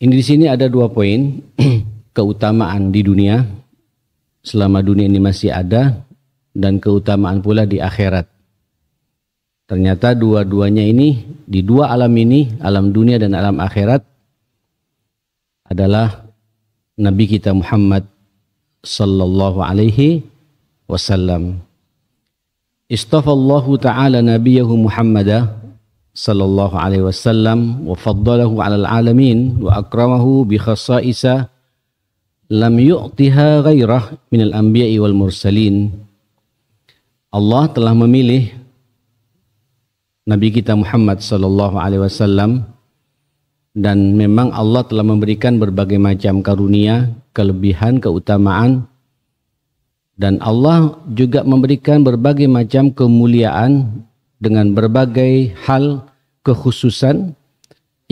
Ini di sini ada 2 poin keutamaan di dunia selama dunia ini masih ada dan keutamaan pula di akhirat. Ternyata dua-duanya ini di 2 alam ini, alam dunia dan alam akhirat adalah Nabi kita Muhammad sallallahu alaihi wasallam. Istafallahu ta'ala nabiyahu Muhammadah sallallahu alaihi wasallam wa faddalahu 'alal alamin wa akramahu bi khasaisa lam yu'tiha ghairah minal anbiya'i wal mursalin. Allah telah memilih Nabi kita Muhammad sallallahu alaihi wasallam dan memang Allah telah memberikan berbagai macam karunia, kelebihan, keutamaan, dan Allah juga memberikan berbagai macam kemuliaan dengan berbagai hal kekhususan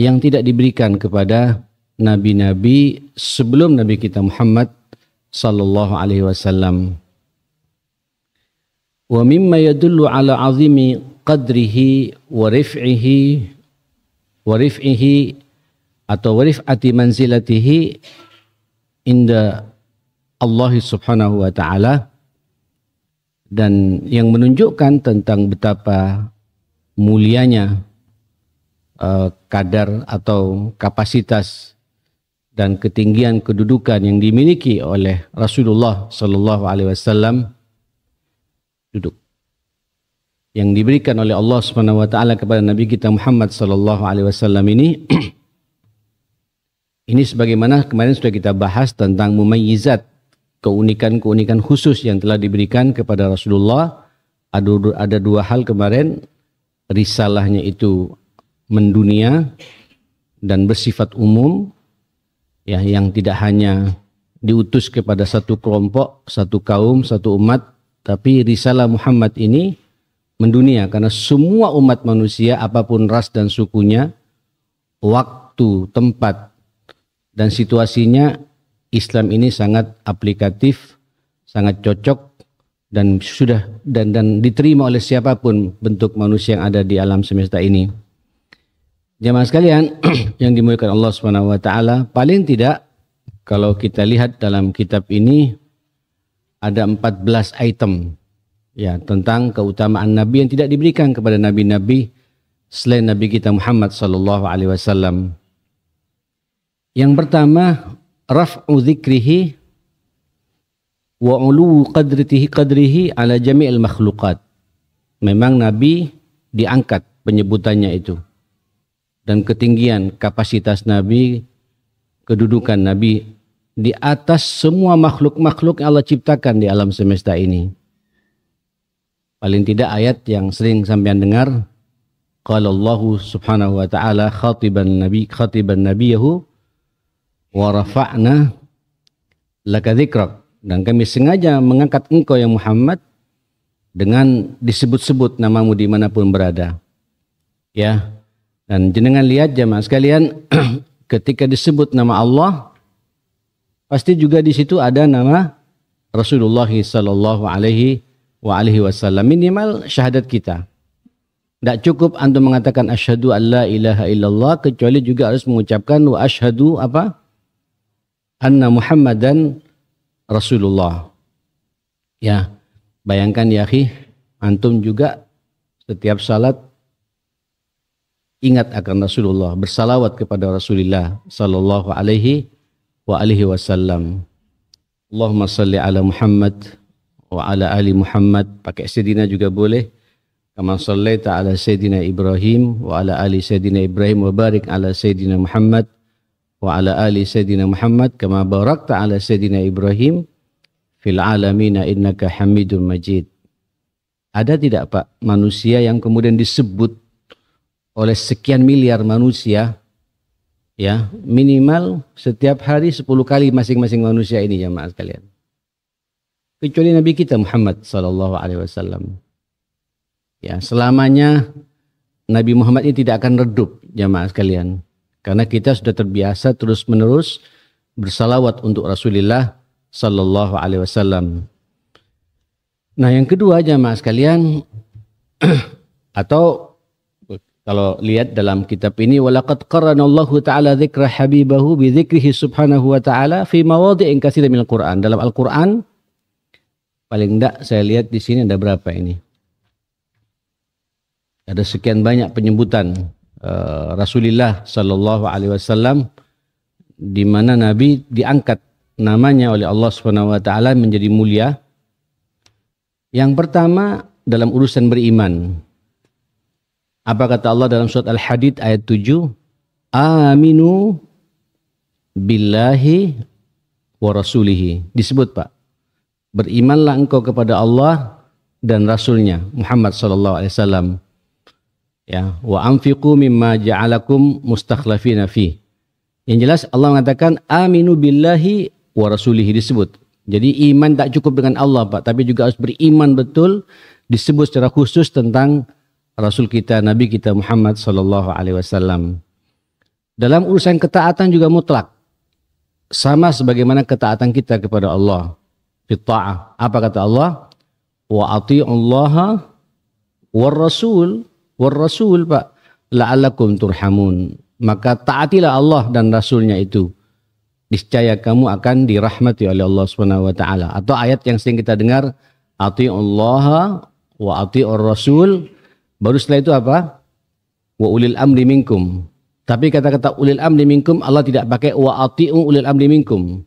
yang tidak diberikan kepada nabi-nabi sebelum Nabi kita Muhammad sallallahu alaihi wasallam. Wa mimma yadullu ala azimi qadrihi wa rif'ihi atau wa rif'ati manzilatihi inda Allah subhanahu wa ta'ala, dan yang menunjukkan tentang betapa mulianya kadar atau kapasitas dan ketinggian kedudukan yang dimiliki oleh Rasulullah sallallahu alaihi wasallam, duduk, yang diberikan oleh Allah Subhanahu wa taala kepada Nabi kita Muhammad sallallahu alaihi wasallam ini ini sebagaimana kemarin sudah kita bahas tentang mumayyizat, keunikan-keunikan khusus yang telah diberikan kepada Rasulullah. Ada 2 hal kemarin, risalahnya itu mendunia dan bersifat umum, ya, yang tidak hanya diutus kepada satu kelompok, satu kaum, satu umat, tapi risalah Muhammad ini mendunia karena semua umat manusia apapun ras dan sukunya, waktu, tempat dan situasinya, Islam ini sangat aplikatif, sangat cocok dan diterima oleh siapapun bentuk manusia yang ada di alam semesta ini. Jemaah sekalian yang dimuliakan Allah Subhanahu wa taala, paling tidak kalau kita lihat dalam kitab ini ada 14 item ya tentang keutamaan nabi yang tidak diberikan kepada nabi-nabi selain Nabi kita Muhammad sallallahu alaihi wasallam. Yang pertama, raf'u dzikrihi wa 'ulu qadrihi ala jami'il makhluqat. Memang Nabi diangkat penyebutannya itu. Dan ketinggian kapasitas Nabi, kedudukan Nabi di atas semua makhluk-makhluk yang Allah ciptakan di alam semesta ini. Paling tidak ayat yang sering sampean dengar, qala Allah Subhanahu wa taala khatiban nabiyahu wa rafa'na laka dzikrak, dan kami sengaja mengangkat engkau yang Muhammad dengan disebut-sebut namamu dimanapun berada, ya. Dan jenengan lihat jemaah sekalian ketika disebut nama Allah pasti juga di situ ada nama Rasulullah sallallahu alaihi wasallam, minimal syahadat kita. Tidak cukup antum mengatakan asyhadu an la ilaha illallah, kecuali juga harus mengucapkan wa asyhadu apa? Anna Muhammadan Rasulullah. Ya, bayangkan ya akhi, antum juga setiap salat ingat akan Rasulullah, bersalawat kepada Rasulullah sallallahu alaihi wasallam. Allahumma salli ala Muhammad wa ala ali Muhammad, pakai Sayyidina juga boleh. Kama sallaita ala Sayyidina Ibrahim wa ala ali Sayyidina Ibrahim wa barik ala Sayyidina Muhammad wa ala ali Sayyidina Muhammad kama barakta ala Sayyidina Ibrahim fil alamina innaka Hamidum Majid. Ada tidak Pak manusia yang kemudian disebut oleh sekian miliar manusia, ya, minimal setiap hari 10 kali masing-masing manusia ini jemaah sekalian. Kecuali Nabi kita Muhammad sallallahu alaihi wasallam. Ya, selamanya Nabi Muhammad ini tidak akan redup jemaah sekalian. Karena kita sudah terbiasa terus-menerus bersalawat untuk Rasulullah sallallahu alaihi wasallam. Nah, yang kedua jemaah sekalian atau Kalau lihat dalam kitab ini, walaqad qarranallahu ta'ala dzikra habibahu bi dzikrihi subhanahu wa ta'ala fi mawadhi'in katsirin minal Qur'an. Dalam Al-Qur'an paling enggak saya lihat di sini ada berapa ini? Ada sekian banyak penyebutan Rasulullah sallallahu alaihi wasallam di mana Nabi diangkat namanya oleh Allah Subhanahu wa taala menjadi mulia. Yang pertama dalam urusan beriman. Apa kata Allah dalam surat Al-Hadid ayat 7? Aminu billahi wa rasulihi. Disebut Pak. Berimanlah engkau kepada Allah dan Rasulnya Muhammad sallallahu alaihi wasallam. Ya, wa anfiqu mimma ja'alakum mustakhlafina fi. Yang jelas Allah mengatakan aminu billahi wa rasulihi disebut. Jadi iman tak cukup dengan Allah Pak, tapi juga harus beriman betul, disebut secara khusus tentang Rasul kita, Nabi kita Muhammad sallallahu alaihi wasallam. Dalam urusan ketaatan juga mutlak. Sama sebagaimana ketaatan kita kepada Allah. Fit ta'ah. Apa kata Allah? Wa ati'ullaha war rasul Pak, la'allakum turhamun. Maka taatilah Allah dan Rasulnya itu. Niscaya kamu akan dirahmati oleh Allah Subhanahu wa taala. Atau ayat yang sering kita dengar, ati'ullaha wa ati'ur rasul. Baru setelah itu apa? Wa ulil amri minkum. Tapi kata-kata ulil amri minkum Allah tidak pakai wa ati'u ulil amri minkum.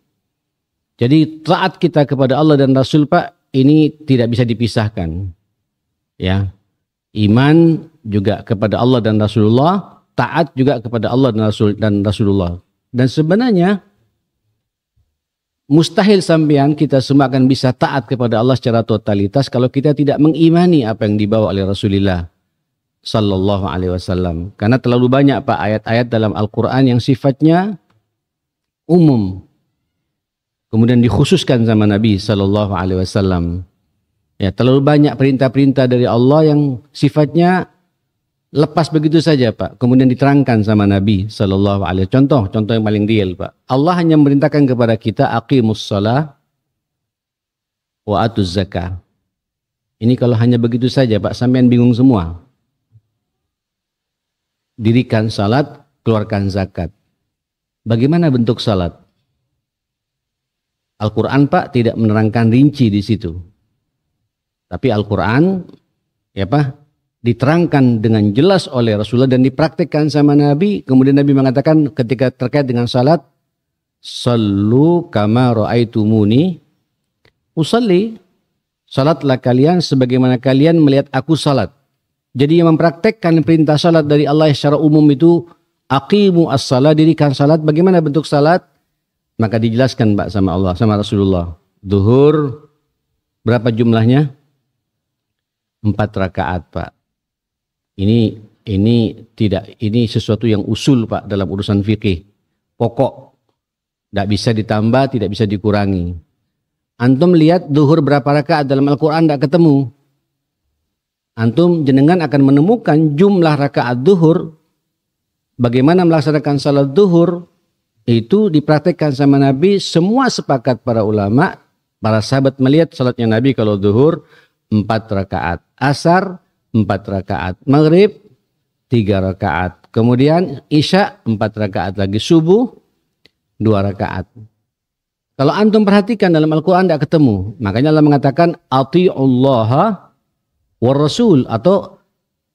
Jadi taat kita kepada Allah dan Rasul Pak, ini tidak bisa dipisahkan. Ya. Iman juga kepada Allah dan Rasulullah, taat juga kepada Allah dan Rasulullah. Dan sebenarnya mustahil sampean kita semua akan bisa taat kepada Allah secara totalitas kalau kita tidak mengimani apa yang dibawa oleh Rasulullah sallallahu alaihi wasallam. Karena terlalu banyak Pak ayat-ayat dalam Al-Qur'an yang sifatnya umum. Kemudian dikhususkan sama Nabi sallallahu alaihi wasallam. Ya, terlalu banyak perintah-perintah dari Allah yang sifatnya lepas begitu saja Pak. Kemudian diterangkan sama Nabi sallallahu alaihi wasallam. Contoh yang paling real Pak. Allah hanya memerintahkan kepada kita aqimus shalah wa atuz zakah. Ini kalau hanya begitu saja Pak, sampean bingung semua. Dirikan salat, keluarkan zakat. Bagaimana bentuk salat? Al-Quran Pak tidak menerangkan rinci di situ. Tapi Al-Quran ya Pak diterangkan dengan jelas oleh Rasulullah dan dipraktikkan sama Nabi. Kemudian Nabi mengatakan ketika terkait dengan salat, sallu kama ra'aitumuni usalli. Salatlah kalian sebagaimana kalian melihat aku salat. Jadi yang mempraktekkan perintah salat dari Allah secara umum itu aqimu as-salat, dirikan salat. Bagaimana bentuk salat? Maka dijelaskan Pak sama Allah, sama Rasulullah. Zuhur berapa jumlahnya? 4 rakaat Pak. Ini sesuatu yang usul Pak dalam urusan fikih. Pokok. Tidak bisa ditambah, tidak bisa dikurangi. Antum lihat zuhur berapa rakaat dalam Al-Quran tidak ketemu. Antum jenengan akan menemukan jumlah rakaat zuhur. Bagaimana melaksanakan salat zuhur itu dipraktekkan sama Nabi. Semua sepakat para ulama, para sahabat melihat salatnya Nabi kalau zuhur 4 rakaat, asar 4 rakaat, maghrib 3 rakaat, kemudian isya 4 rakaat lagi, subuh 2 rakaat. Kalau antum perhatikan dalam Al-Quran tidak ketemu. Makanya Allah mengatakan ati'ullaha war rasul, atau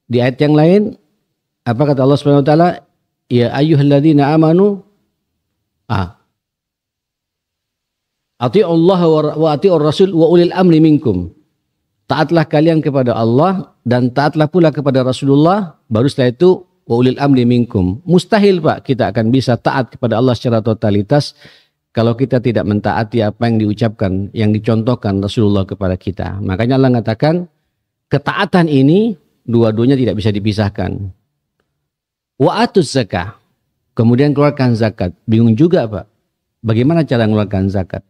di ayat yang lain apa kata Allah Subhanahu wa taala, ya ayyuhalladzina amanu ati'ullaha wa ati'ur rasul wa ulil amri minkum. Taatlah kalian kepada Allah dan taatlah pula kepada Rasulullah, baru setelah itu wa ulil amri minkum. Mustahil Pak kita akan bisa taat kepada Allah secara totalitas kalau kita tidak mentaati apa yang diucapkan, yang dicontohkan Rasulullah kepada kita. Makanya Allah mengatakan ketaatan ini dua-duanya tidak bisa dipisahkan. Wa atuz zakah. Kemudian keluarkan zakat. Bingung juga Pak. Bagaimana cara mengeluarkan zakat?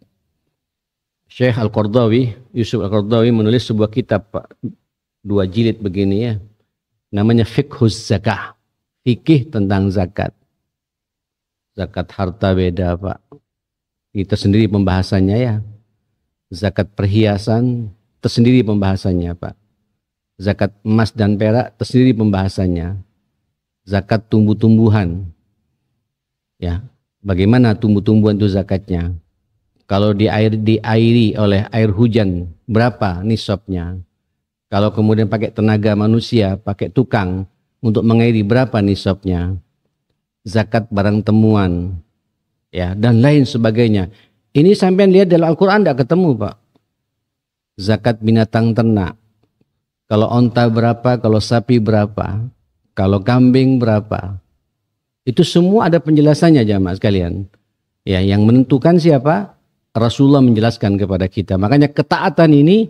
Syekh Al-Qardawi, Yusuf Al-Qardawi menulis sebuah kitab Pak. 2 jilid begini ya. Namanya Fiqhuz Zakah. Fikih tentang zakat. Zakat harta beda Pak. Itu sendiri pembahasannya ya. Zakat perhiasan tersendiri pembahasannya Pak. Zakat emas dan perak tersendiri pembahasannya. zakat tumbuh-tumbuhan. Ya, bagaimana tumbuh-tumbuhan itu zakatnya? Kalau diairi oleh air hujan, berapa nisabnya? Kalau kemudian pakai tenaga manusia, pakai tukang untuk mengairi, berapa nisabnya? Zakat barang temuan, ya, dan lain sebagainya. Ini sampean lihat dalam Al-Quran tidak ketemu, Pak. Zakat binatang ternak. Kalau onta berapa, kalau sapi berapa, kalau kambing berapa. Itu semua ada penjelasannya jamaah sekalian. Ya, yang menentukan siapa? Rasulullah menjelaskan kepada kita. Makanya ketaatan ini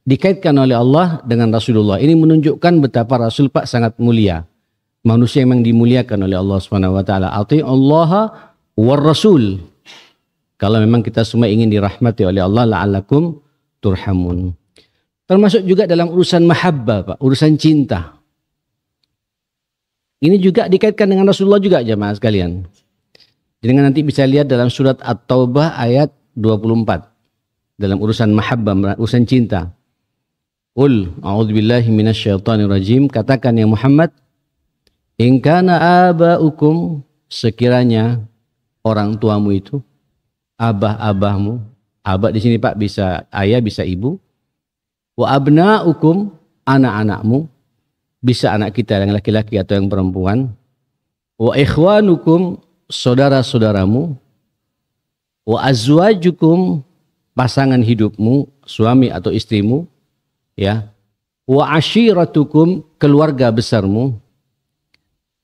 dikaitkan oleh Allah dengan Rasulullah. Ini menunjukkan betapa Rasul Pak sangat mulia. Manusia yang dimuliakan oleh Allah Subhanahu wa taala. Atiullaha war Rasul. Kalau memang kita semua ingin dirahmati oleh Allah, la'allakum turhamun. Termasuk juga dalam urusan mahabbah, Pak, urusan cinta. Ini juga dikaitkan dengan Rasulullah juga jemaah sekalian. Jadi nanti bisa lihat dalam surat At-Taubah ayat 24. Dalam urusan mahabbah, urusan cinta. Qul a'udzubillahi minasyaitonirrajim. Katakan ya Muhammad, in kana aba'ukum, sekiranya orang tuamu itu, abah-abahmu, abah di sini Pak bisa ayah, bisa ibu. Wa abna'ukum, anak-anakmu, bisa anak kita yang laki-laki atau yang perempuan. Wa ikhwanukum, saudara-saudaramu. Wa azwajukum, pasangan hidupmu, suami atau istrimu, ya. Wa ashiratukum, keluarga besarmu.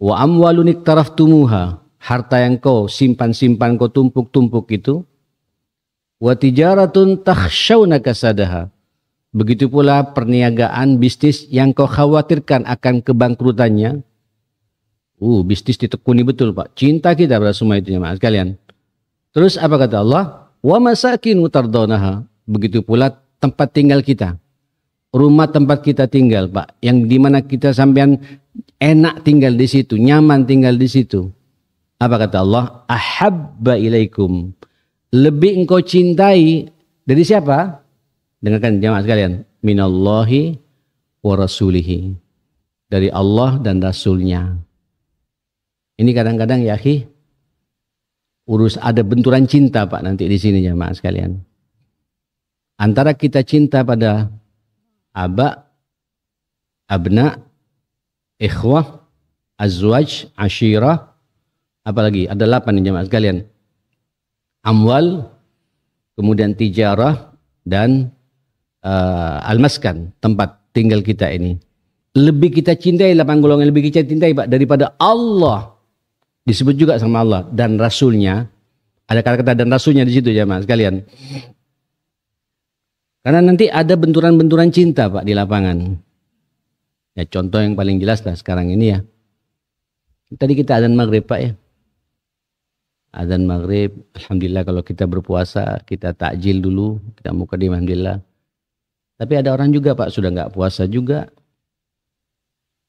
Wa amwalun iktaraftumuha, harta yang kau simpan-simpan, kau tumpuk-tumpuk itu. Wa tijaratun takhshawna kasadaha, begitu pula perniagaan bisnis yang kau khawatirkan akan kebangkrutannya. Bisnis ditekuni betul Pak. Cinta kita pada semua itu jemaah sekalian. Terus apa kata Allah? Wa masakin tardawnaha, begitu pula tempat tinggal kita. Rumah tempat kita tinggal Pak, yang dimana kita sampean enak tinggal di situ, nyaman tinggal di situ. Apa kata Allah? Ahabba ilaikum, lebih engkau cintai dari siapa? Dengarkan jamaah sekalian, minallahi wa rasulihi, dari Allah dan Rasulnya. Ini kadang-kadang ya akhi, ada benturan cinta Pak nanti di sini jamaah sekalian. Antara kita cinta pada aba, abna, ikhwah, azwaj, ashirah, apalagi ada 8 jamaah sekalian. Amwal, kemudian tijarah, dan al-maskan, tempat tinggal kita ini. Lebih kita cintai 8 golongan, lebih kita cintai Pak daripada Allah. Disebut juga sama Allah dan Rasulnya. Ada kata-kata dan Rasulnya di situ jemaah sekalian. Karena nanti ada benturan-benturan cinta Pak di lapangan. Ya contoh yang paling jelas lah sekarang ini ya. Tadi kita adzan maghrib Pak ya. Adzan maghrib, alhamdulillah kalau kita berpuasa kita takjil dulu, kita mukadimah alhamdulillah. Tapi ada orang juga Pak sudah nggak puasa juga,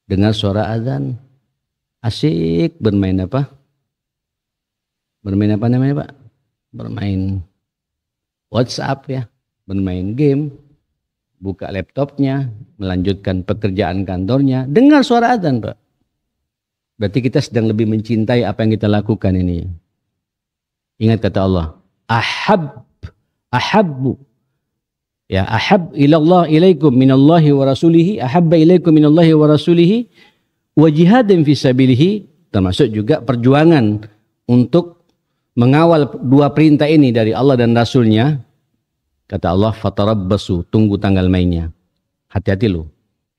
dengar suara azan, asik bermain apa? Bermain apa namanya Pak? Bermain WhatsApp ya, bermain game, buka laptopnya, melanjutkan pekerjaan kantornya, dengar suara azan Pak. Berarti kita sedang lebih mencintai apa yang kita lakukan ini. Ingat kata Allah, ahabbu. Ya, ahab ilallah ilaikum minallahi wa rasulihi, ahabba ilaikum minallahi wa rasulihi wa jihadin fisabilihi, termasuk juga perjuangan untuk mengawal 2 perintah ini dari Allah dan Rasulnya. Kata Allah, fatarabbasu, tunggu tanggal mainnya. Hati-hati loh.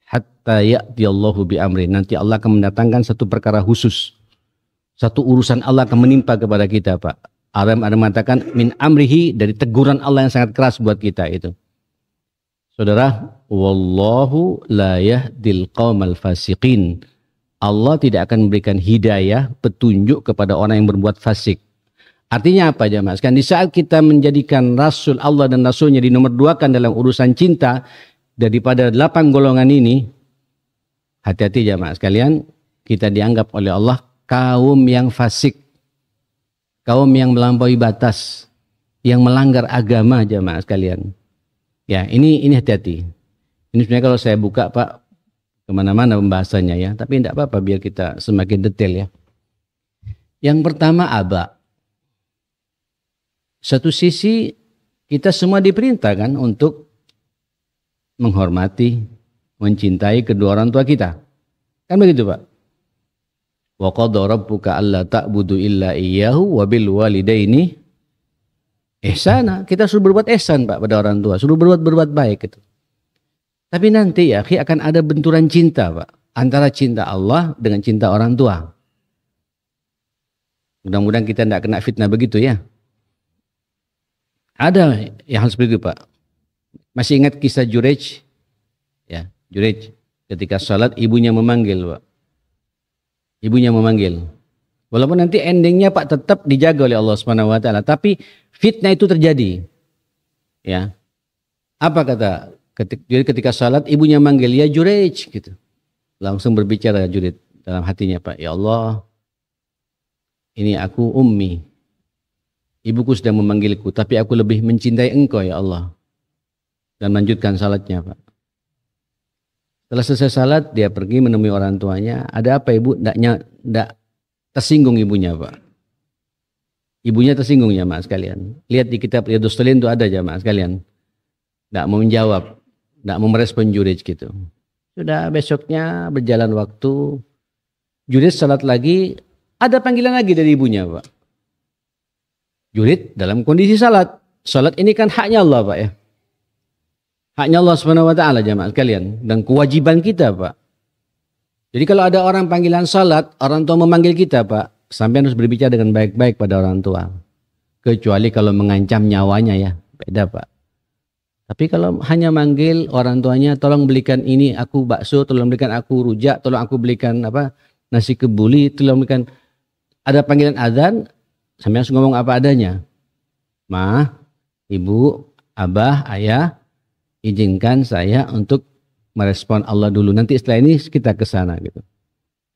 Hatta ya'tiyallahu bi amri, nanti Allah akan mendatangkan satu perkara khusus. Satu urusan Allah akan menimpa kepada kita Pak. Ada mengatakan min amrihi, dari teguran Allah yang sangat keras buat kita itu. Saudara, wallahu la yahdil qaumal fasiqin. Allah tidak akan memberikan hidayah, petunjuk kepada orang yang berbuat fasik. Artinya apa jemaah sekalian? Di saat kita menjadikan Rasul Allah dan Rasulnya di nomor 2kan dalam urusan cinta daripada 8 golongan ini, hati-hati jemaah sekalian, kita dianggap oleh Allah kaum yang fasik, kaum yang melampaui batas, yang melanggar agama jemaah sekalian. Ya, ini hati-hati. Ini sebenarnya kalau saya buka Pak, kemana-mana pembahasannya ya. Tapi tidak apa-apa biar kita semakin detail ya. Yang pertama aba. Satu sisi kita semua diperintahkan untuk menghormati, mencintai kedua orang tua kita. Kan begitu Pak? Wa qadha rabbuka alla ta'budu illa iyyahu wa bil walidaini ihsana. Kita suruh berbuat ihsan Pak pada orang tua, suruh berbuat baik gitu. Tapi nanti ya akan ada benturan cinta Pak, antara cinta Allah dengan cinta orang tua. Mudah-mudahan kita tidak kena fitnah begitu ya. Ada yang hal seperti itu Pak. Masih ingat kisah Jurej? Ya, Jurej ketika salat ibunya memanggil Pak. Ibunya memanggil. Walaupun nanti endingnya Pak tetap dijaga oleh Allah Subhanahu wa taala, tapi fitnah itu terjadi. Ya. Apa kata ketika salat ibunya manggil, "Ya Jurej," gitu. Langsung berbicara Jurej dalam hatinya, Pak, "Ya Allah, ini aku ummi. Ibuku sudah memanggilku, tapi aku lebih mencintai Engkau ya Allah." Dan melanjutkan salatnya Pak. Setelah selesai salat, dia pergi menemui orang tuanya. "Ada apa Ibu?" Tidak tersinggung ibunya Pak. Ibunya tersinggung ya Mas sekalian. Lihat di kitab Riyadhus Shalihin itu ada jamaah sekalian. Tidak mau menjawab, tidak mau merespon Jurej gitu. Sudah besoknya berjalan waktu, Jurej salat lagi, ada panggilan lagi dari ibunya Pak. Jurej dalam kondisi salat. Salat ini kan haknya Allah Pak ya. Haknya Allah Subhanahu wa taala jamaah sekalian, dan kewajiban kita Pak. Jadi kalau ada orang panggilan salat, orang tua memanggil kita Pak, sampai harus berbicara dengan baik-baik pada orang tua. Kecuali kalau mengancam nyawanya ya, beda Pak. Tapi kalau hanya manggil orang tuanya, "Tolong belikan ini aku bakso, tolong belikan aku rujak, tolong aku belikan nasi kebuli, tolong belikan." Ada panggilan azan, sampai harus ngomong apa adanya. "Ma, Ibu, Abah, Ayah, izinkan saya untuk merespon Allah dulu. Nanti setelah ini kita ke sana," gitu.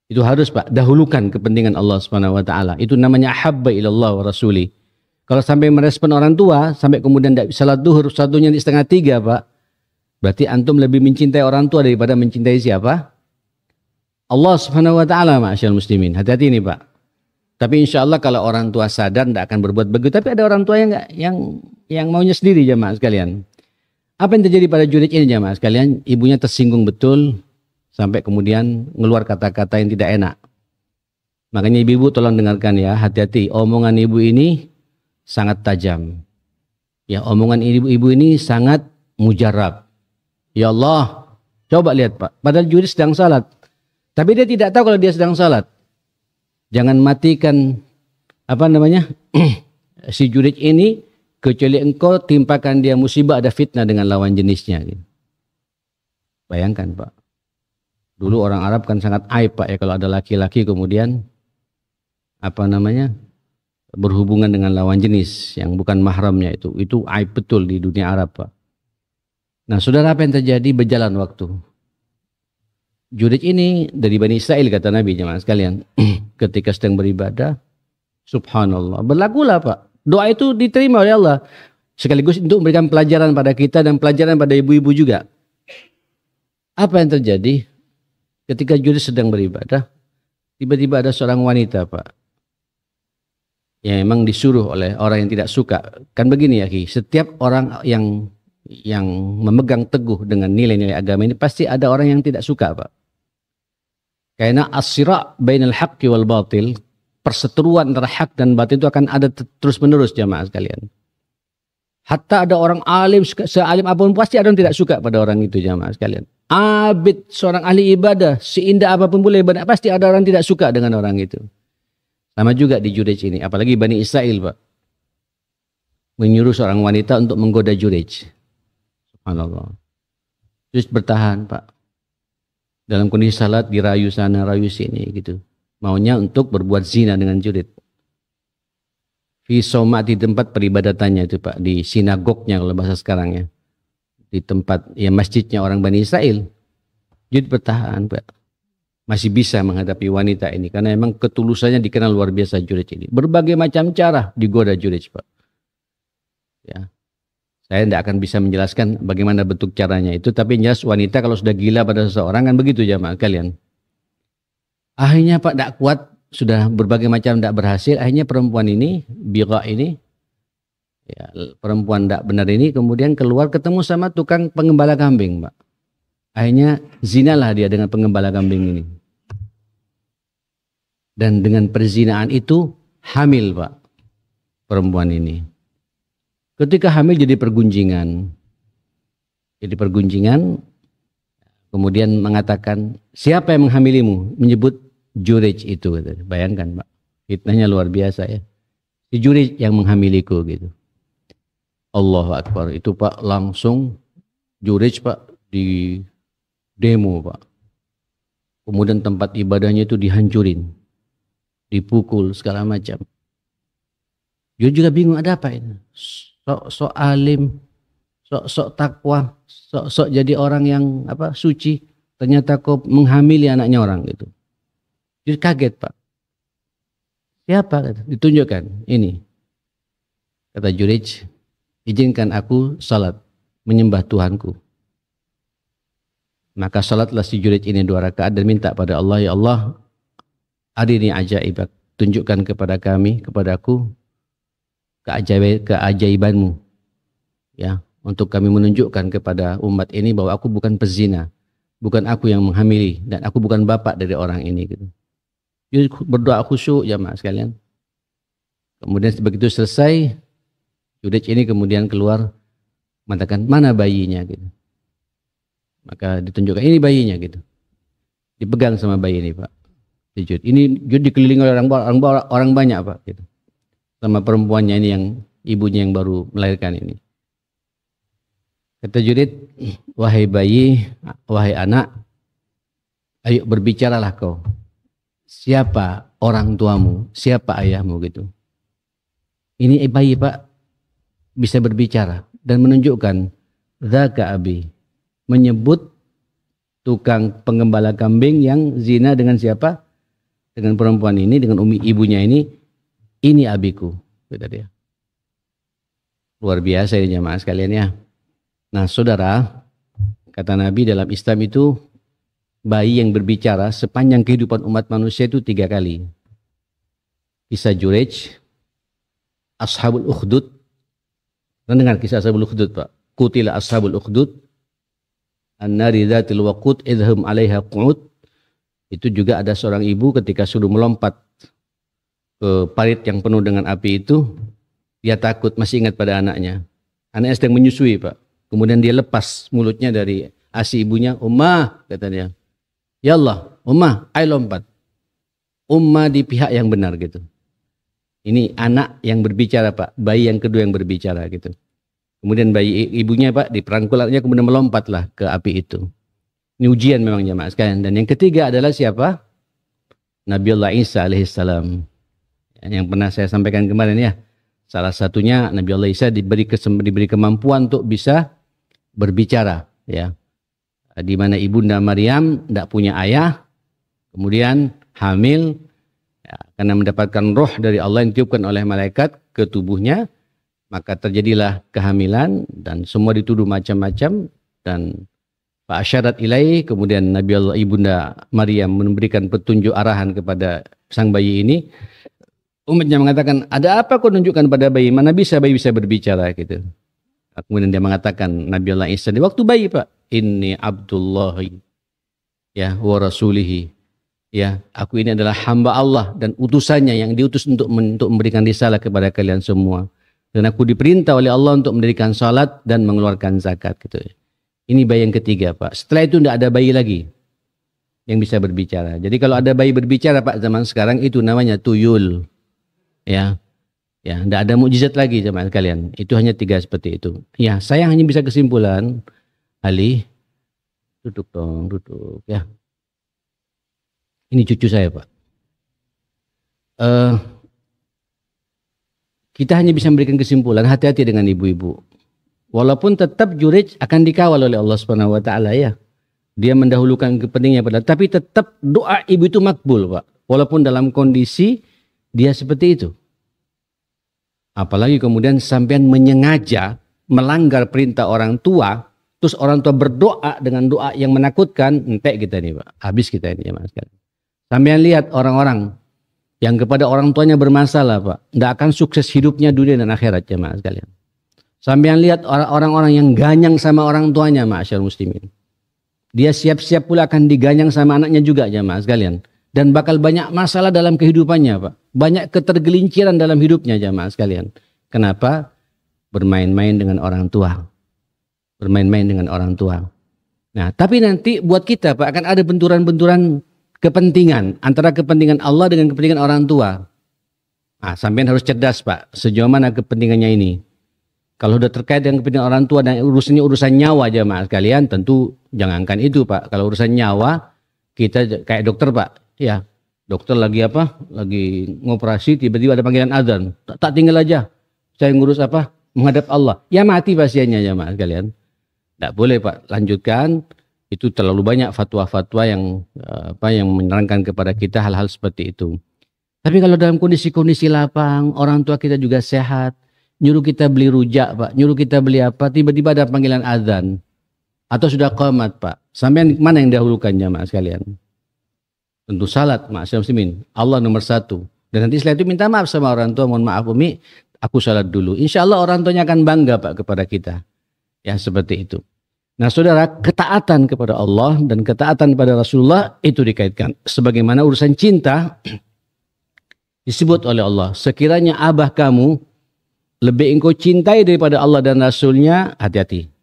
Itu harus Pak, dahulukan kepentingan Allah Subhanahu wa taala. Itu namanya habba ilallah wa rasuli. Kalau sampai merespon orang tua, sampai kemudian tidak bisa salat duhur, satunya di 2:30 Pak. Berarti antum lebih mencintai orang tua daripada mencintai siapa? Allah Subhanahu wa taala, ma'asyiral muslimin. Hati-hati ini Pak. Tapi insya Allah kalau orang tua sadar tidak akan berbuat begitu. Tapi ada orang tua yang maunya sendiri jamaah sekalian. Apa yang terjadi pada Jurej ini jamaah sekalian? Ibunya tersinggung betul sampai kemudian ngeluar kata-kata yang tidak enak. Makanya ibu-ibu tolong dengarkan ya, hati-hati. Omongan ibu ini sangat tajam. Ya, omongan ibu-ibu ini sangat mujarab. Ya Allah, coba lihat Pak. Padahal Jurej sedang salat. Tapi dia tidak tahu kalau dia sedang salat. Jangan matikan si Jurej ini, kecuali engkau timpakan dia musibah, ada fitnah dengan lawan jenisnya. Gitu. Bayangkan Pak. Dulu orang Arab kan sangat aib Pak ya kalau ada laki-laki kemudian berhubungan dengan lawan jenis yang bukan mahramnya, itu aib betul di dunia Arab Pak. Nah saudara, apa yang terjadi? Berjalan waktu. Jurej ini dari Bani Israel kata Nabi jemaah sekalian. Ketika sedang beribadah, subhanallah, berlakulah Pak. Doa itu diterima oleh Allah. Sekaligus untuk memberikan pelajaran pada kita dan pelajaran pada ibu-ibu juga. Apa yang terjadi? Ketika Jurej sedang beribadah, tiba-tiba ada seorang wanita Pak. Yang memang disuruh oleh orang yang tidak suka. Kan begini ya Ki, setiap orang yang memegang teguh dengan nilai-nilai agama ini pasti ada orang yang tidak suka Pak. Karena as-sira' bainal haqqi wal batil, perseteruan antara hak dan batil itu akan ada terus-menerus jamaah sekalian. Hatta ada orang alim, sealim apapun pasti ada yang tidak suka pada orang itu jamaah sekalian. Abid, seorang ahli ibadah, seindah apapun boleh ibadah, pasti ada orang tidak suka dengan orang itu. Sama juga di Jurej ini, apalagi Bani Israel Pak. Menyuruh seorang wanita untuk menggoda Jurej. Subhanallah. Terus bertahan Pak. Dalam kondisi salat dirayu sana, rayu sini gitu. Maunya untuk berbuat zina dengan Jurej. Fi somat, di tempat peribadatannya itu Pak. Di sinagognya kalau bahasa sekarangnya. Di tempat ya masjidnya orang Bani Israel. Jurej bertahan Pak. Masih bisa menghadapi wanita ini. Karena memang ketulusannya dikenal luar biasa Jurej ini. Berbagai macam cara digoda Jurej Pak. Ya. Saya tidak akan bisa menjelaskan bagaimana bentuk caranya itu, tapi jelas wanita kalau sudah gila pada seseorang kan begitu jamaah kalian. Akhirnya Pak tidak kuat, sudah berbagai macam tidak berhasil, akhirnya perempuan ini, Bira ini, ya, perempuan tidak benar ini kemudian keluar ketemu sama tukang pengembala kambing Pak. Akhirnya zinalah dia dengan pengembala kambing ini. Dan dengan perzinaan itu hamil Pak perempuan ini. Ketika hamil jadi pergunjingan. Jadi pergunjingan, kemudian mengatakan, siapa yang menghamilimu? Menyebut Jurej itu. Bayangkan Pak, fitnahnya luar biasa ya. Si Jurej yang menghamiliku gitu. Allahu Akbar. Itu Pak langsung Jurej Pak di demo Pak. Kemudian tempat ibadahnya itu dihancurin. Dipukul segala macam. Dia juga bingung ada apa ini. Sok alim, sok takwa, sok jadi orang yang suci, ternyata kau menghamili anaknya orang gitu. Jadi kaget Pak. Siapa? Ditunjukkan ini. Kata Jurej, izinkan aku salat menyembah Tuhanku. Maka salatlah si Jurej ini 2 rakaat dan minta pada Allah, ya Allah, arini ajaibak, tunjukkan kepada kami, kepadaku keajaibanmu ya, untuk kami menunjukkan kepada umat ini bahwa aku bukan pezina, bukan aku yang menghamili, dan aku bukan bapak dari orang ini gitu. Jadi berdoa khusyuk jamaah sekalian. Kemudian begitu selesai, Jurej ini kemudian keluar mengatakan mana bayinya gitu. Maka ditunjukkan ini bayinya gitu. Dipegang sama bayi ini Pak. Ini dikelilingi oleh orang banyak Pak gitu. Sama perempuannya ini yang ibunya yang baru melahirkan ini. Kata Jurej, wahai bayi, wahai anak, ayo berbicaralah kau. Siapa orang tuamu? Siapa ayahmu gitu. Ini bayi Pak bisa berbicara dan menunjukkan dzaka abi, menyebut tukang pengembala kambing yang zina dengan siapa? Dengan perempuan ini, dengan ibunya ini abiku, kata dia. Luar biasa ya jamaah sekalian ya. Nah saudara, kata Nabi dalam Islam itu bayi yang berbicara sepanjang kehidupan umat manusia itu 3 kali. Kisah Jurej, Ashabul Ukhdud. Pernah dengar kisah Ashabul Ukhdud Pak? Qutila Ashabul Ukhdud an-nari dzatil waqud idhum 'alaiha qu'ud. Itu juga ada seorang ibu ketika suruh melompat ke parit yang penuh dengan api itu, dia takut, masih ingat pada anaknya. Anaknya sedang menyusui Pak. Kemudian dia lepas mulutnya dari ASI ibunya. Ummah, kata dia. Ya Allah, Ummah, ayo lompat. Ummah di pihak yang benar gitu. Ini anak yang berbicara Pak. Bayi yang kedua yang berbicara gitu. Kemudian bayi ibunya Pak diperangkulatnya kemudian melompatlah ke api itu. Ini ujian memang jamaah sekalian. Dan yang ketiga adalah siapa? Nabiullah Isa alaihissalam. Yang pernah saya sampaikan kemarin ya. Salah satunya Nabi Allah Isa diberi kemampuan untuk bisa berbicara ya. Di mana ibunda Maryam tidak punya ayah, kemudian hamil ya, karena mendapatkan roh dari Allah yang ditiupkan oleh malaikat ke tubuhnya, maka terjadilah kehamilan dan semua dituduh macam-macam. Dan Pak Asyarat ilaih, kemudian Nabi Allah ibunda Maryam memberikan petunjuk arahan kepada sang bayi ini. Umatnya mengatakan, ada apa kau tunjukkan pada bayi? Mana bisa bayi bisa berbicara gitu. Kemudian dia mengatakan, Nabi Allah Isa di waktu bayi Pak, inni Abdullahi ya wa rasulihi. Ya, aku ini adalah hamba Allah dan utusannya yang diutus untuk memberikan risalah kepada kalian semua. Dan aku diperintah oleh Allah untuk mendirikan salat dan mengeluarkan zakat gitu. Ini bayi yang ketiga Pak. Setelah itu tidak ada bayi lagi yang bisa berbicara. Jadi kalau ada bayi berbicara Pak zaman sekarang itu namanya tuyul. Ya, ya, tidak ada mukjizat lagi jemaah kalian. Itu hanya 3 seperti itu. Ya, saya hanya bisa kesimpulan, Ali, duduk dong, duduk ya. Ini cucu saya Pak. Kita hanya bisa memberikan kesimpulan, hati-hati dengan ibu-ibu. Walaupun tetap Jurej akan dikawal oleh Allah Subhanahu Wa Taala ya. Dia mendahulukan kepentingannya pada, tapi tetap doa ibu itu makbul Pak. Walaupun dalam kondisi dia seperti itu. Apalagi kemudian sampean menyengaja melanggar perintah orang tua, terus orang tua berdoa dengan doa yang menakutkan, entek kita nih Pak, habis kita ini jemaah sekalian. Sampean lihat orang-orang yang kepada orang tuanya bermasalah Pak, tidak akan sukses hidupnya dunia dan akhirat jemaah sekalian. Sampean lihat orang-orang yang ganyang sama orang tuanya, ma'asyarul muslimin. Dia siap-siap pula akan diganyang sama anaknya juga jemaah sekalian. Dan bakal banyak masalah dalam kehidupannya Pak. Banyak ketergelinciran dalam hidupnya jemaah sekalian. Kenapa? Bermain-main dengan orang tua. Bermain-main dengan orang tua. Nah, tapi nanti buat kita Pak akan ada benturan-benturan kepentingan antara kepentingan Allah dengan kepentingan orang tua. Nah, sampean harus cerdas Pak, sejauh mana kepentingannya ini. Kalau sudah terkait dengan kepentingan orang tua dan urusannya urusan nyawa jemaah sekalian, tentu jangankan itu Pak. Kalau urusan nyawa, kita kayak dokter Pak, ya dokter lagi apa? Lagi ngoperasi, tiba-tiba ada panggilan azan, tak tinggal aja. Saya ngurus apa? Menghadap Allah. Ya mati pasiennya jemaah sekalian. Tidak boleh Pak, lanjutkan. Itu terlalu banyak fatwa-fatwa yang yang menerangkan kepada kita hal-hal seperti itu. Tapi kalau dalam kondisi-kondisi lapang, orang tua kita juga sehat, nyuruh kita beli rujak Pak, nyuruh kita beli apa, tiba-tiba ada panggilan azan atau sudah qamat Pak. Sampai mana yang dahulukan jemaah sekalian? Tentu salat, ma'asyiral muslimin. Allah nomor satu. Dan nanti setelah itu minta maaf sama orang tua, mohon maaf Umi, aku salat dulu. Insya Allah orang tuanya akan bangga Pak kepada kita. Ya seperti itu. Nah saudara, ketaatan kepada Allah dan ketaatan kepada Rasulullah itu dikaitkan. Sebagaimana urusan cinta disebut oleh Allah. Sekiranya abah kamu lebih engkau cintai daripada Allah dan Rasulnya, hati-hati.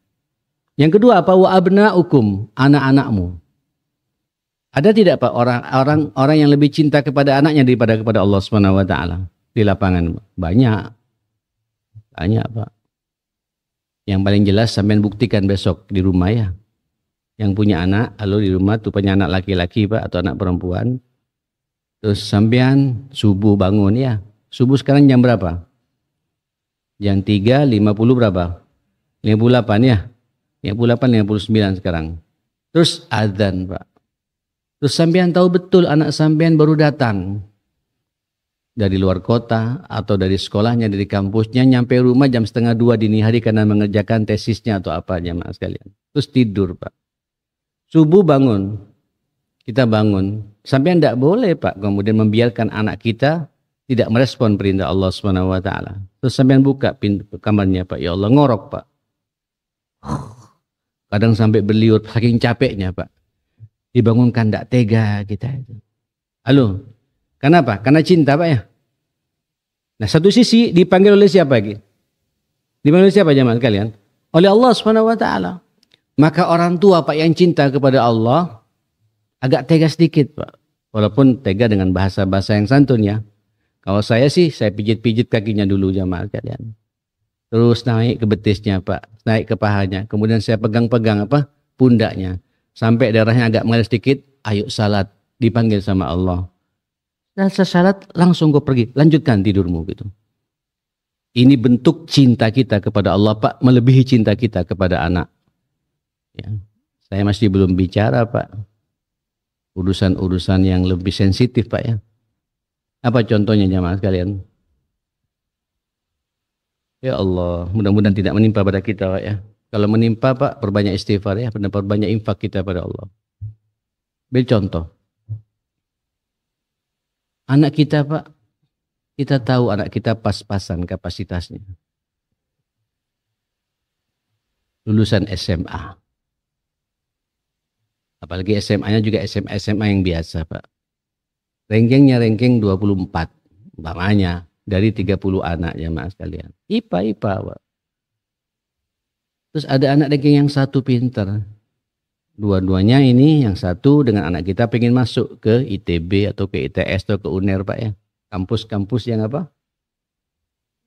Yang kedua apa? Wa abna'ukum, anak-anakmu. Ada tidak Pak orang yang lebih cinta kepada anaknya daripada kepada Allah Subhanahu wa taala di lapangan? Banyak. Banyak Pak. Yang paling jelas sampean buktikan besok di rumah ya. Yang punya anak, lalu di rumah tuh punya anak laki-laki Pak atau anak perempuan. Terus sampean subuh bangun ya. Subuh sekarang jam berapa? Jam 3.50 berapa? 58 ya. 58, 59 sekarang. Terus azan Pak. Terus sampean tahu betul anak sampean baru datang dari luar kota atau dari sekolahnya, dari kampusnya, nyampe rumah jam 1:30 dini hari karena mengerjakan tesisnya atau apa jemaah sekalian. Terus tidur Pak. Subuh bangun. Kita bangun. Sampean tidak boleh Pak kemudian membiarkan anak kita tidak merespon perintah Allah Subhanahu wa taala. Terus sampean buka pintu kamarnya Pak. Ya Allah, ngorok Pak. Kadang sampai berliur saking capeknya Pak. Dibangunkan tidak tega kita itu. Halo. Kenapa? Karena cinta Pak ya. Nah satu sisi dipanggil oleh siapa lagi? Dipanggil oleh siapa jemaah sekalian? Oleh Allah Subhanahu wa taala. Maka orang tua Pak yang cinta kepada Allah agak tega sedikit Pak. Walaupun tega dengan bahasa-bahasa yang santun ya. Kalau saya sih saya pijit-pijit kakinya dulu jemaah sekalian. Terus naik ke betisnya Pak, naik ke pahanya. Kemudian saya pegang-pegang apa? Pundaknya. Sampai darahnya agak mengalir sedikit, ayo salat, dipanggil sama Allah. Selesai salat langsung gue pergi, lanjutkan tidurmu gitu. Ini bentuk cinta kita kepada Allah Pak, melebihi cinta kita kepada anak. Ya. Saya masih belum bicara Pak. Urusan-urusan yang lebih sensitif Pak ya. Apa contohnya jemaah sekalian? Ya Allah, mudah-mudahan tidak menimpa pada kita Pak ya. Kalau menimpa Pak, perbanyak istighfar ya, perbanyak infak kita pada Allah. Beri contoh. Anak kita Pak, kita tahu anak kita pas-pasan kapasitasnya. Lulusan SMA. Apalagi SMA-nya juga SMA yang biasa Pak. Rankingnya ranking 24. Umpamanya dari 30 anak jemaah sekalian. IPA Pak. Terus ada anak ranking yang satu pinter. Dua-duanya ini yang satu dengan anak kita pengen masuk ke ITB atau ke ITS atau ke UNER Pak ya. Kampus-kampus yang apa?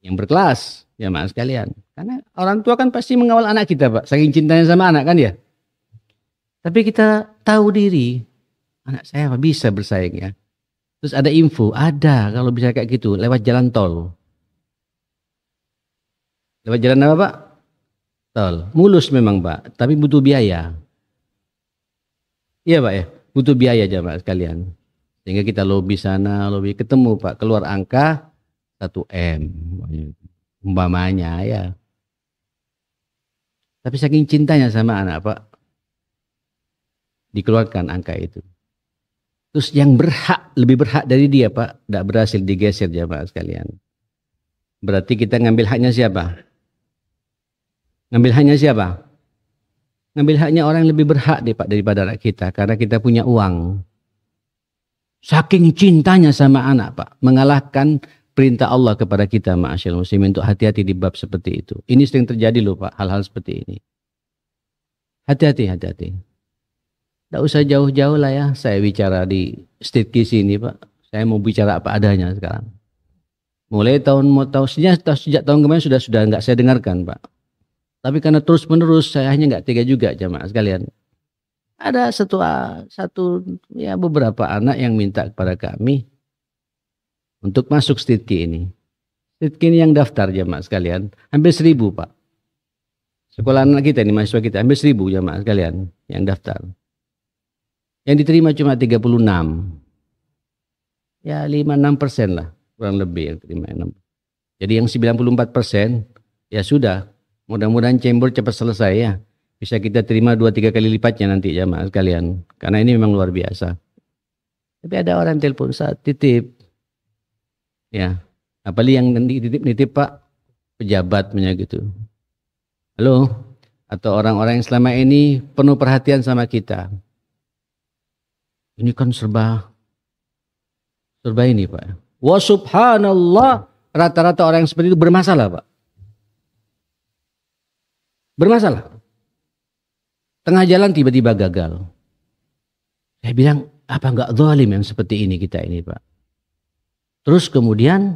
Yang berkelas jemaah sekalian. Karena orang tua kan pasti mengawal anak kita Pak. Saking cintanya sama anak kan ya. Tapi kita tahu diri. Anak saya bisa bersaing ya. Terus ada info. Ada kalau bisa kayak gitu. Lewat jalan tol. Lewat jalan apa Pak? Tol. Mulus memang Pak. Tapi butuh biaya. Iya Pak ya. Butuh biaya jemaah sekalian. Sehingga kita lobby sana, lobby ketemu Pak. Keluar angka 1 M. Umpamanya ya. Tapi saking cintanya sama anak Pak, dikeluarkan angka itu. Terus yang lebih berhak dari dia Pak, tidak berhasil digeser jamaah sekalian. Berarti kita ngambil haknya siapa? Ngambil haknya siapa? Ngambil haknya orang yang lebih berhak deh Pak daripada anak kita, karena kita punya uang. Saking cintanya sama anak Pak, mengalahkan perintah Allah kepada kita ma'asyiral muslimin untuk hati-hati di bab seperti itu. Ini sering terjadi loh Pak, hal-hal seperti ini. Hati-hati. Tidak usah jauh-jauh lah ya, saya bicara di State Kiss ini Pak. Saya mau bicara apa adanya sekarang. Mulai sejak tahun kemarin sudah nggak saya dengarkan Pak. Tapi karena terus menerus saya hanya nggak tega juga jamaah sekalian. Ada beberapa anak yang minta kepada kami untuk masuk Stitki ini. Stitki ini yang daftar jamaah sekalian, hampir 1.000 Pak. Sekolah anak kita ini, mahasiswa kita, hampir 1.000 jamaah sekalian yang daftar. Yang diterima cuma 36. Ya 5-6% lah, kurang lebih yang terima. Jadi yang 94% ya sudah, mudah-mudahan chamber cepat selesai ya. Bisa kita terima 2-3 kali lipatnya nanti jamaah sekalian. Karena ini memang luar biasa. Tapi ada orang telepon saat titip. Ya, apalagi yang nitip Pak, pejabat punya gitu. Halo, atau orang-orang yang selama ini penuh perhatian sama kita. Ini kan serba ini Pak. Wa subhanallah, rata-rata orang yang seperti itu bermasalah Pak. Bermasalah. Tengah jalan tiba-tiba gagal. Saya bilang, apa enggak zalim yang seperti ini kita ini Pak? Terus kemudian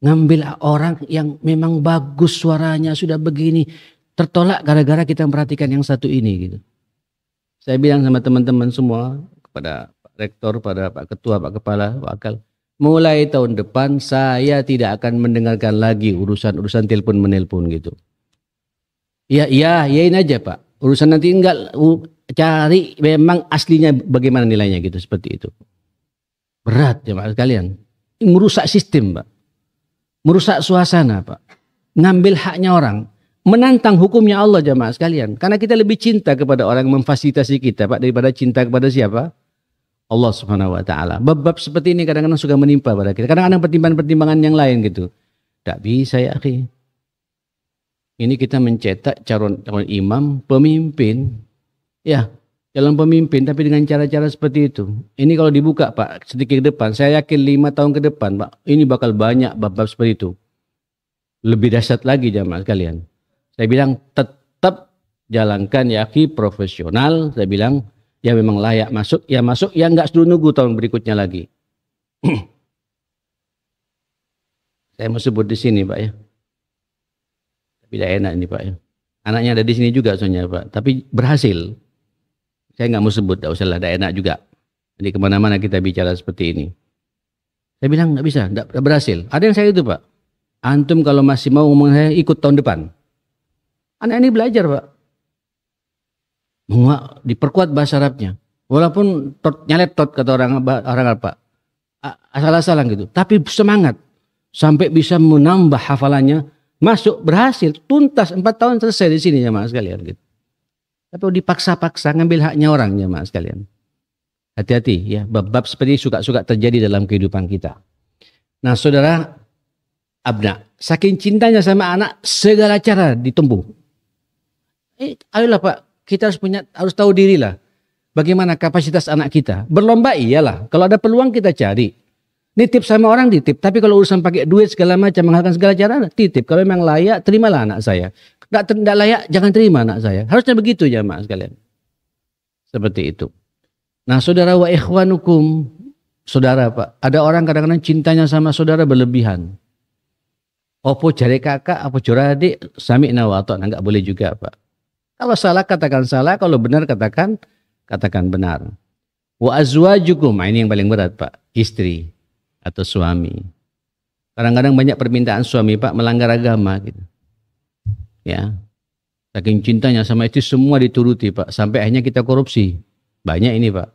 ngambil orang yang memang bagus suaranya sudah begini. Tertolak gara-gara kita memperhatikan yang satu ini gitu. Saya bilang sama teman-teman semua, kepada Pak Rektor, pada Pak Ketua, Pak Kepala, Wakil. Mulai tahun depan saya tidak akan mendengarkan lagi urusan telepon menelpon gitu. Iyain aja Pak. Urusan nanti enggak cari memang aslinya bagaimana nilainya gitu, seperti itu. Berat jemaah sekalian. Merusak sistem Pak. Merusak suasana Pak. Ngambil haknya orang. Menantang hukumnya Allah jemaah sekalian. Karena kita lebih cinta kepada orang yang memfasilitasi kita Pak daripada cinta kepada siapa? Allah Subhanahu wa taala. Bab-bab seperti ini kadang-kadang suka menimpa pada kita. Kadang-kadang pertimbangan-pertimbangan yang lain gitu. Tak bisa ya akhi. Ini kita mencetak calon imam, pemimpin. Ya, calon pemimpin tapi dengan cara-cara seperti itu. Ini kalau dibuka Pak sedikit ke depan, saya yakin 5 tahun ke depan Pak, ini bakal banyak bab-bab seperti itu. Lebih dahsyat lagi jamaah sekalian. Saya bilang tetap jalankan ya akhi profesional. Saya bilang ya memang layak masuk, ya enggak sudah nunggu tahun berikutnya lagi. Saya mau sebut di sini Pak ya. Tapi tidak enak ini Pak ya. Anaknya ada di sini juga soalnya Pak, tapi berhasil. Saya nggak mau sebut, tidak usah lah, tidak enak juga. Jadi kemana-mana kita bicara seperti ini. Saya bilang nggak bisa, tidak berhasil. Ada yang saya itu Pak. Antum kalau masih mau ngomong saya ikut tahun depan. Anak ini belajar Pak. Diperkuat bahasa Arabnya. Walaupun nyalet kata orang apa. Asal-asalan gitu. Tapi semangat. Sampai bisa menambah hafalannya. Masuk, berhasil. Tuntas 4 tahun selesai di sini jemaah sekalian gitu. Tapi dipaksa-paksa ngambil haknya orang jemaah sekalian. Hati-hati ya. Bab-bab seperti suka-suka terjadi dalam kehidupan kita. Nah saudara, abna. Saking cintanya sama anak, segala cara ditempuh. Ayolah Pak, kita harus tahu diri lah. Bagaimana kapasitas anak kita. Berlomba iyalah. Kalau ada peluang kita cari. Nitip sama orang ditip. Tapi kalau urusan pakai duit segala macam, menghalalkan segala cara, titip. Kalau memang layak, terimalah anak saya. Tidak layak, jangan terima anak saya. Harusnya begitu jamaah sekalian. Seperti itu. Nah saudara wa ikhwanukum. Saudara Pak. Ada orang kadang-kadang cintanya sama saudara berlebihan. Opo jari kakak, opo jari adik, sami'na wa ata'na. Enggak boleh juga Pak. Kalau salah katakan salah, kalau benar katakan benar. Wa azwajukum, ini yang paling berat Pak, istri atau suami. Kadang-kadang banyak permintaan suami Pak melanggar agama gitu. Ya. Saking cintanya sama istri semua dituruti Pak, sampai akhirnya kita korupsi. Banyak ini Pak.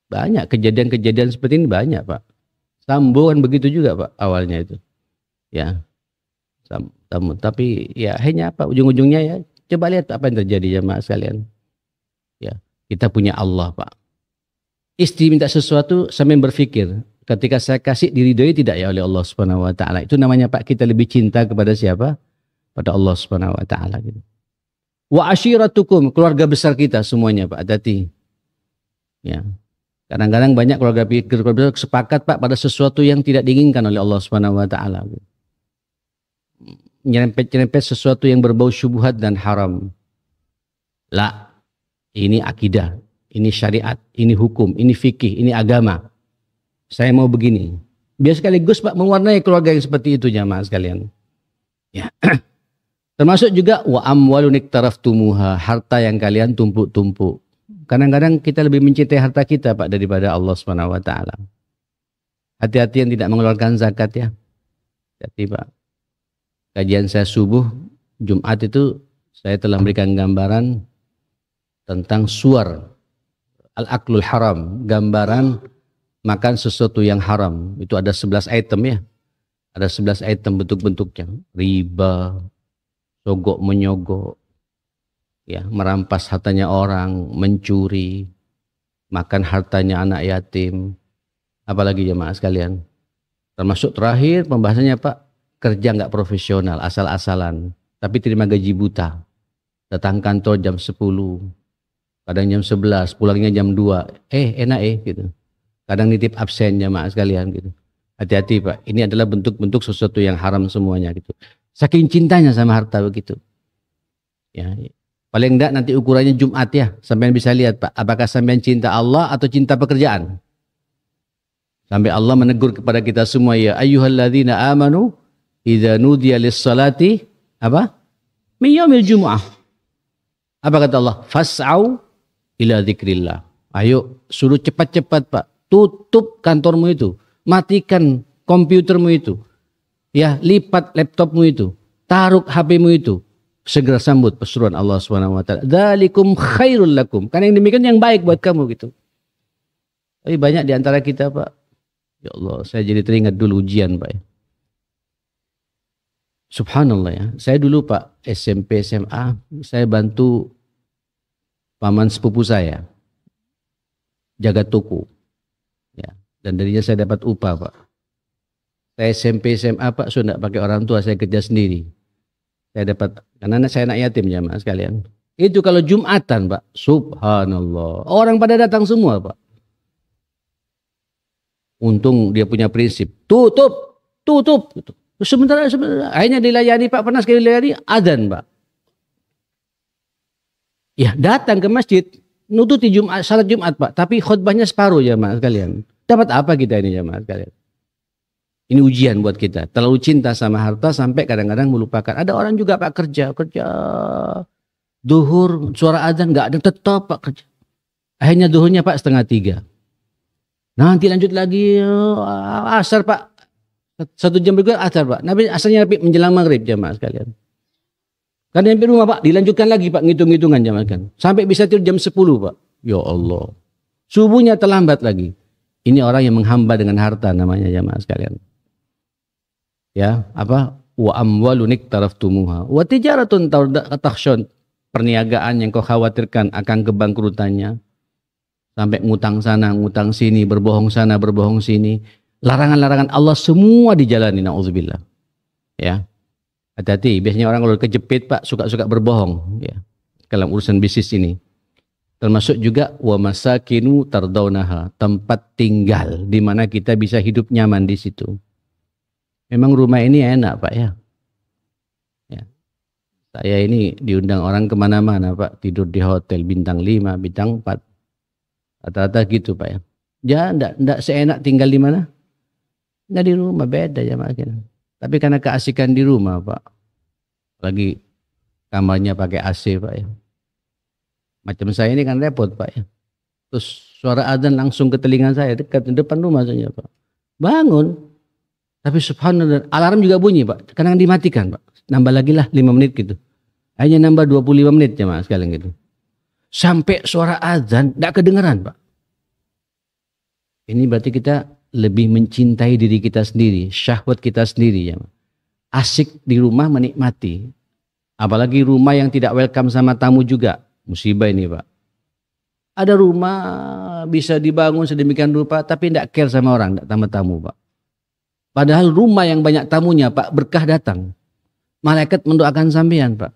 Banyak kejadian-kejadian seperti ini banyak Pak. Sambo kan begitu juga Pak awalnya itu. Ya. Tapi ya akhirnya apa ujung-ujungnya ya Coba lihat apa yang terjadi jemaah sekalian. Ya, kita punya Allah, Pak. Istri minta sesuatu sambil berpikir, ketika saya kasih diridhoi tidak ya oleh Allah Subhanahu wa taala. Itu namanya Pak kita lebih cinta kepada siapa? Pada Allah Subhanahu wa taala gitu. Wa ashiratukum, keluarga besar kita semuanya Pak, hati-hati. Ya. Kadang-kadang banyak keluarga besar sepakat Pak pada sesuatu yang tidak diinginkan oleh Allah Subhanahu wa taala. Nyerempet-nyerempet sesuatu yang berbau syubhat dan haram. Lah, ini akidah, ini syariat, ini hukum, ini fikih, ini agama. Saya mau begini. Biar sekaligus Pak mewarnai keluarga yang seperti itu jamaah sekalian. Ya. Termasuk juga wa amwalun iktaraftumuha, harta yang kalian tumpuk-tumpuk. Kadang-kadang kita lebih mencintai harta kita Pak daripada Allah Subhanahu wa taala. Hati-hati yang tidak mengeluarkan zakat ya. Hati Pak. Kajian saya subuh Jumat itu saya telah memberikan gambaran tentang suar al-aklul haram, gambaran makan sesuatu yang haram. Itu ada 11 item ya. Ada 11 item bentuk-bentuknya. Riba, sogok menyogok, ya, merampas hartanya orang, mencuri, makan hartanya anak yatim. Apalagi jemaah sekalian. Termasuk terakhir pembahasannya Pak, kerja nggak profesional, asal-asalan, tapi terima gaji buta. Datang kantor jam 10, kadang jam 11, pulangnya jam 2. Enak gitu. Kadang nitip absen jemaah sekalian gitu. Hati-hati Pak, ini adalah bentuk-bentuk sesuatu yang haram semuanya gitu. Saking cintanya sama harta begitu. Ya, paling enggak nanti ukurannya Jumat ya, sampai bisa lihat Pak, apakah sampai cinta Allah atau cinta pekerjaan. Sampai Allah menegur kepada kita semua, ya ayyuhalladzina amanu idza nudiya lis-salati apa? Min yaumil jumu'ah. Apa kata Allah? Fas'au ila dzikrillah. Ayo suruh cepat-cepat Pak, tutup kantormu itu, matikan komputermu itu. Ya, lipat laptopmu itu, taruh HP-mu itu. Segera sambut pesuruhan Allah Subhanahu wa taala. Dzalikum khairul lakum. Karena yang demikian yang baik buat kamu gitu. Tapi banyak di antara kita Pak, ya Allah, saya jadi teringat dulu ujian Pak ya. Subhanallah ya. Saya dulu Pak SMP SMA, saya bantu paman sepupu saya jaga toko. Ya, dan darinya saya dapat upah Pak. Saya SMP SMA Pak sudah tidak pakai orang tua, saya kerja sendiri. Saya dapat, karena saya anak yatim jamaah sekalian. Itu kalau Jumatan Pak, subhanallah. Orang pada datang semua Pak. Untung dia punya prinsip, tutup. Sementara akhirnya dilayani Pak, pernah sekali dilayani, adzan Pak. Ya datang ke masjid, nututi Jumat, salat Jumat Pak, tapi khutbahnya separuh jamaah sekalian. Dapat apa kita ini jamaah sekalian? Ini ujian buat kita. Terlalu cinta sama harta sampai kadang-kadang melupakan. Ada orang juga Pak kerja duhur, suara adzan nggak ada, tetap Pak kerja. Akhirnya duhurnya Pak 2:30. Nanti lanjut lagi asar Pak. 1 jam berikutnya asar Pak. Nabi asarnya menjelang maghrib jamaah sekalian. Karena sampai rumah Pak dilanjutkan lagi Pak ngitung-ngitungan jamaah kan. Sampai bisa tidur jam 10 Pak. Ya Allah. Subuhnya terlambat lagi. Ini orang yang menghamba dengan harta namanya jamaah sekalian. Ya, apa? Wa amwalun iktaraftumuha wa tijaratun takhshun, perniagaan yang kau khawatirkan akan kebangkrutannya. Sampai ngutang sana, ngutang sini, berbohong sana, berbohong sini. Larangan-larangan Allah semua dijalani, na'udzubillah. Ya. Hati-hati, biasanya orang kalau kejepit Pak suka-suka berbohong ya. Dalam urusan bisnis ini. Termasuk juga wa masakinu tardaunaha, tempat tinggal di mana kita bisa hidup nyaman di situ. Memang rumah ini enak Pak ya. Ya. Saya ini diundang orang kemana-mana Pak, tidur di hotel bintang 5, bintang 4. Rata-rata gitu Pak ya. Ya enggak seenak tinggal di mana? Enggak di rumah, beda ya makin. Tapi karena keasikan di rumah Pak. Lagi kamarnya pakai AC Pak ya. Macam saya ini kan repot Pak ya. Terus suara adzan langsung ke telinga saya, dekat di depan rumah saja Pak. Bangun. Tapi subhanallah, alarm juga bunyi Pak. Kadang dimatikan Pak. Nambah lagi lah 5 menit gitu. Hanya nambah 25 menit ya Mas sekalian gitu. Sampai suara azan tidak kedengaran Pak. Ini berarti kita lebih mencintai diri kita sendiri, syahwat kita sendiri ya. Asik di rumah menikmati Apalagi rumah yang tidak welcome sama tamu juga. Musibah ini Pak. Ada rumah bisa dibangun sedemikian rupa tapi tidak care sama orang, tidak sama tamu Pak. Padahal rumah yang banyak tamunya Pak, berkah datang. Malaikat mendoakan sampean Pak.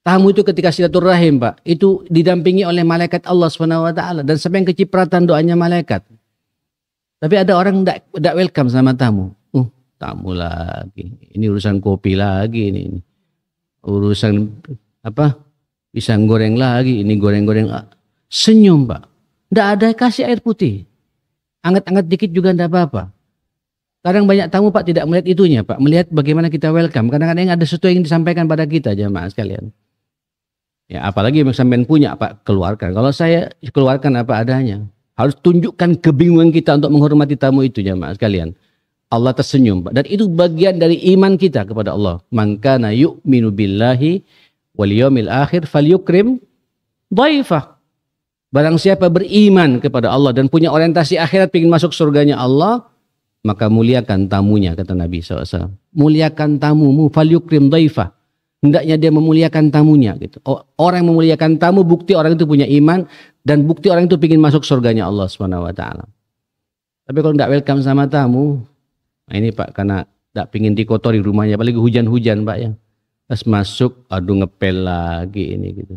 Tamu itu ketika silaturahim Pak, itu didampingi oleh malaikat Allah SWT dan sampai yang kecipratan doanya malaikat. Tapi ada orang tidak welcome sama tamu. Tamu lagi. Ini urusan kopi lagi ini. Urusan apa? Pisang goreng lagi, ini goreng-goreng. Senyum Pak. Tidak ada kasih air putih. Anget-anget dikit juga tidak apa-apa. Kadang banyak tamu Pak tidak melihat itunya Pak. Melihat bagaimana kita welcome. Kadang-kadang ada sesuatu yang disampaikan pada kita jemaah sekalian. Ya, apalagi yang sampean punya Pak, keluarkan. Kalau saya keluarkan apa adanya. Harus tunjukkan kebingungan kita untuk menghormati tamu itu jemaah sekalian. Allah tersenyum Pak. Dan itu bagian dari iman kita kepada Allah. Man kana yu'minu billahi wal yawmil akhir falyukrim dhaifah. Barang siapa beriman kepada Allah dan punya orientasi akhirat, ingin masuk surganya Allah, maka muliakan tamunya, kata Nabi SAW. Muliakan tamumu, falyukrim dhaifah. Hendaknya dia memuliakan tamunya. Gitu. Orang yang memuliakan tamu, bukti orang itu punya iman, dan bukti orang itu ingin masuk surganya Allah SWT. Tapi kalau tidak welcome sama tamu, nah ini Pak, karena tidak ingin dikotori rumahnya, apalagi hujan-hujan Pak ya. Pas masuk, aduh ngepel lagi ini gitu.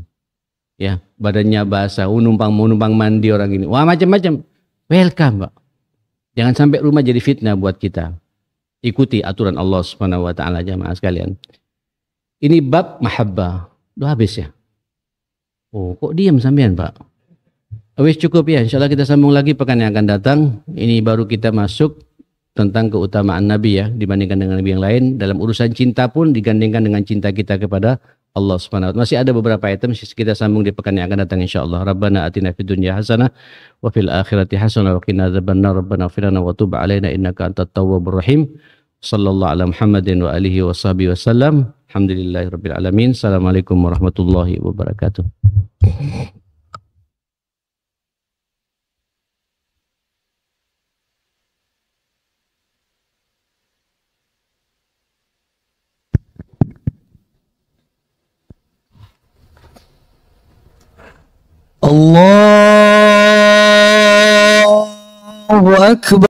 Ya, badannya basah, mau numpang mandi orang ini. Wah macam-macam. Welcome Pak. Jangan sampai rumah jadi fitnah buat kita. Ikuti aturan Allah SWT jamaah sekalian. Ini bab mahabbah. Udah habis ya? Oh, kok diam sampean Pak? Wis cukup ya. Insyaallah kita sambung lagi pekan yang akan datang. Ini baru kita masuk tentang keutamaan Nabi ya, dibandingkan dengan Nabi yang lain. Dalam urusan cinta pun digandingkan dengan cinta kita kepada Allah Subhanahu wa taala. Masih ada beberapa item kita sambung di pekan yang akan datang insyaallah. Rabbana atina fid dunya hasanah wa fil akhirati hasanah wa qina adzabannar. Rabbana ighfir lana wa tub 'alaina innaka antat tawwabur rahim. Sallallahu ala Muhammadin wa alihi washabihi wasallam. Alhamdulillahirabbil alamin. Assalamualaikum warahmatullahi wabarakatuh. Allahu Akbar.